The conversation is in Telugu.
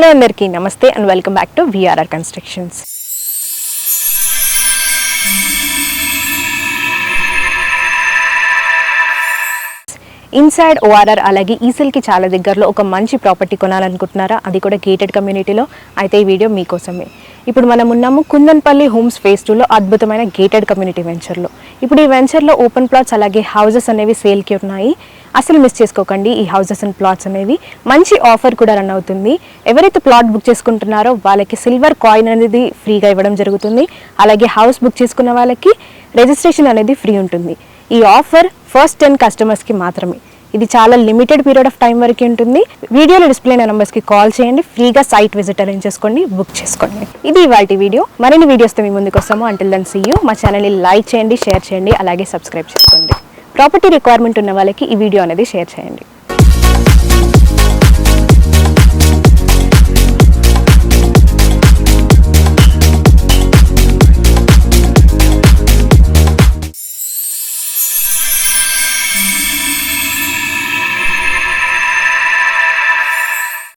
హలో అందరికీ నమస్తే and welcome back to VRR constructions. Inside ORR అలాగే ఈసెల్కి చాలా దగ్గరలో ఒక మంచి ప్రాపర్టీ కొనాలనుకుంటున్నారా? అది కూడా గేటెడ్ కమ్యూనిటీలో. అయితే ఈ వీడియో మీకోసమే. ఇప్పుడు మనం ఉన్నాము కుందన్పల్లి హోమ్స్ ఫేజ్ 2లో అద్భుతమైన గేటెడ్ కమ్యూనిటీ వెంచర్లో. ఇప్పుడు ఈ వెంచర్లో ఓపెన్ ప్లాట్స్ అలాగే హౌసెస్ అనేవి సేల్కి ఉన్నాయి. అసలు మిస్ చేసుకోకండి. ఈ హౌసెస్ అండ్ ప్లాట్స్ అనేవి మంచి ఆఫర్ కూడా రన్ అవుతుంది. ఎవరైతే ప్లాట్ బుక్ చేసుకుంటున్నారో వాళ్ళకి సిల్వర్ కాయిన్ అనేది ఫ్రీగా ఇవ్వడం జరుగుతుంది. అలాగే హౌస్ బుక్ చేసుకున్న వాళ్ళకి రిజిస్ట్రేషన్ అనేది ఫ్రీ ఉంటుంది. ఈ ఆఫర్ ఫస్ట్ 10 కస్టమర్స్కి మాత్రమే. ఇది చాలా లిమిటెడ్ పీరియడ్ ఆఫ్ టైం వరకు ఉంటుంది. వీడియోలో డిస్ప్లే అయిన నెంబర్స్కి కాల్ చేయండి, ఫ్రీగా సైట్ విజిట్ అరేంజ్ చేసుకోండి, బుక్ చేసుకోండి. ఇది ఇవాల్టి వీడియో. మరిన్ని వీడియోస్తో మీ ముందుకు వస్తాము. Until then see you. మా ఛానల్ని లైక్ చేయండి, షేర్ చేయండి, అలాగే సబ్స్క్రైబ్ చేసుకోండి. ప్రాపర్టీ రిక్వైర్మెంట్ ఉన్న వాళ్ళకి ఈ వీడియో అనేది షేర్ చేయండి.